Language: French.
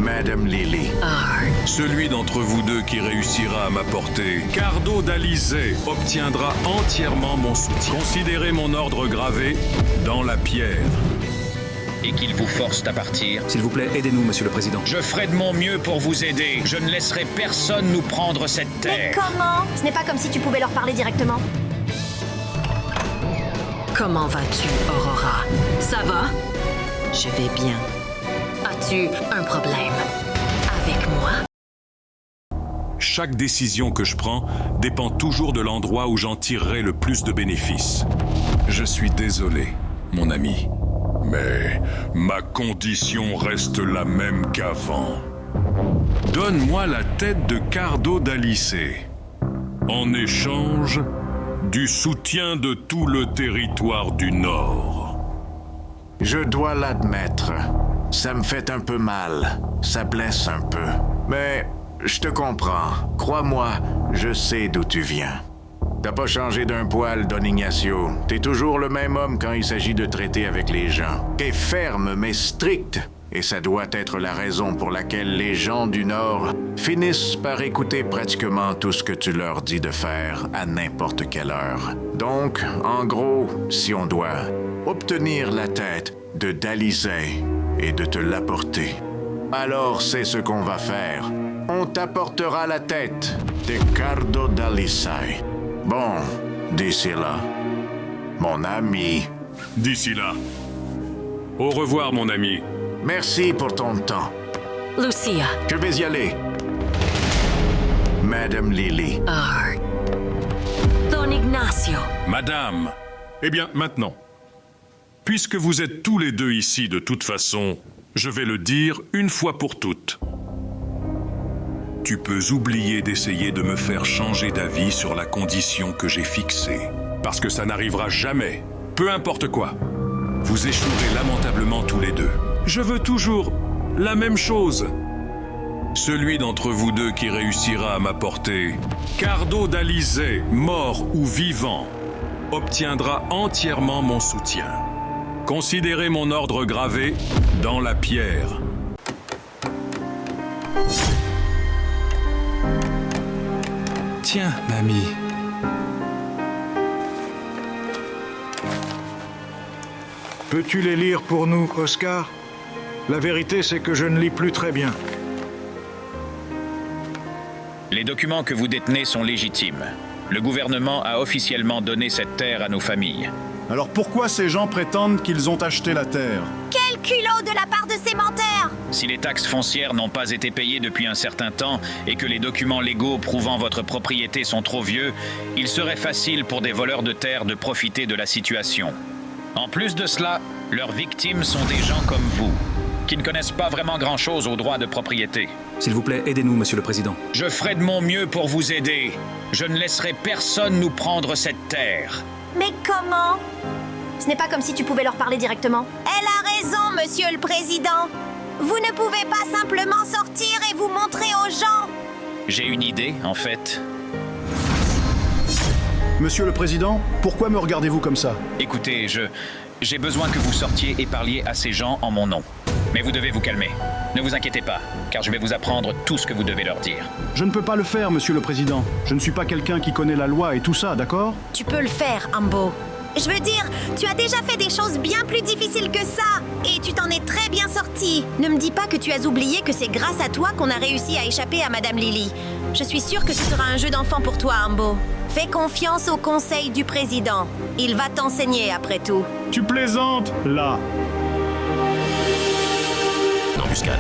Madame Lily. Celui d'entre vous deux qui réussira à m'apporter Cardo d'Alizé obtiendra entièrement mon soutien. Considérez mon ordre gravé dans la pierre. Et qu'ils vous forcent à partir. S'il vous plaît, aidez-nous, Monsieur le Président. Je ferai de mon mieux pour vous aider. Je ne laisserai personne nous prendre cette terre. Mais comment? Ce n'est pas comme si tu pouvais leur parler directement. Comment vas-tu, Aurora? Ça va? Je vais bien. As-tu un problème avec moi? Chaque décision que je prends dépend toujours de l'endroit où j'en tirerai le plus de bénéfices. Je suis désolé, mon ami. Mais ma condition reste la même qu'avant. Donne-moi la tête de Cardo d'Alizé. En échange du soutien de tout le territoire du Nord. Je dois l'admettre. Ça me fait un peu mal. Ça blesse un peu. Mais je te comprends. Crois-moi, je sais d'où tu viens. T'as pas changé d'un poil, Don Ignacio. T'es toujours le même homme quand il s'agit de traiter avec les gens. T'es ferme mais strict. Et ça doit être la raison pour laquelle les gens du Nord finissent par écouter pratiquement tout ce que tu leur dis de faire à n'importe quelle heure. Donc, en gros, si on doit obtenir la tête de d'Alizé et de te l'apporter, alors c'est ce qu'on va faire. On t'apportera la tête de Cardo d'Alizé. Bon, d'ici là, mon ami. D'ici là. Au revoir, mon ami. Merci pour ton temps. Lucia. Je vais y aller. Madame Lily. Don Ignacio. Madame. Eh bien, maintenant. Puisque vous êtes tous les deux ici de toute façon, je vais le dire une fois pour toutes. Tu peux oublier d'essayer de me faire changer d'avis sur la condition que j'ai fixée. Parce que ça n'arrivera jamais. Peu importe quoi. Vous échouerez lamentablement tous les deux. Je veux toujours la même chose. Celui d'entre vous deux qui réussira à m'apporter Cardo d'Alizé, mort ou vivant, obtiendra entièrement mon soutien. Considérez mon ordre gravé dans la pierre. Tiens, mamie. Peux-tu les lire pour nous, Oscar? La vérité, c'est que je ne lis plus très bien. Les documents que vous détenez sont légitimes. Le gouvernement a officiellement donné cette terre à nos familles. Alors pourquoi ces gens prétendent qu'ils ont acheté la terre? Quel culot de la part de ces menteurs! Si les taxes foncières n'ont pas été payées depuis un certain temps et que les documents légaux prouvant votre propriété sont trop vieux, il serait facile pour des voleurs de terre de profiter de la situation. En plus de cela, leurs victimes sont des gens comme vous, qui ne connaissent pas vraiment grand-chose aux droits de propriété. S'il vous plaît, aidez-nous, Monsieur le Président. Je ferai de mon mieux pour vous aider. Je ne laisserai personne nous prendre cette terre. Mais comment? Ce n'est pas comme si tu pouvais leur parler directement. Elle a raison, Monsieur le Président. Vous ne pouvez pas simplement sortir et vous montrer aux gens. J'ai une idée, en fait. Monsieur le Président, pourquoi me regardez-vous comme ça? Écoutez, j'ai besoin que vous sortiez et parliez à ces gens en mon nom. Mais vous devez vous calmer. Ne vous inquiétez pas, car je vais vous apprendre tout ce que vous devez leur dire. Je ne peux pas le faire, Monsieur le Président. Je ne suis pas quelqu'un qui connaît la loi et tout ça, d'accord? Tu peux le faire, Ambo. Je veux dire, tu as déjà fait des choses bien plus difficiles que ça. Et tu t'en es très bien sorti. Ne me dis pas que tu as oublié que c'est grâce à toi qu'on a réussi à échapper à Madame Lily. Je suis sûre que ce sera un jeu d'enfant pour toi, Ambo. Fais confiance au conseil du président. Il va t'enseigner après tout. Tu plaisantes, là. Embuscade,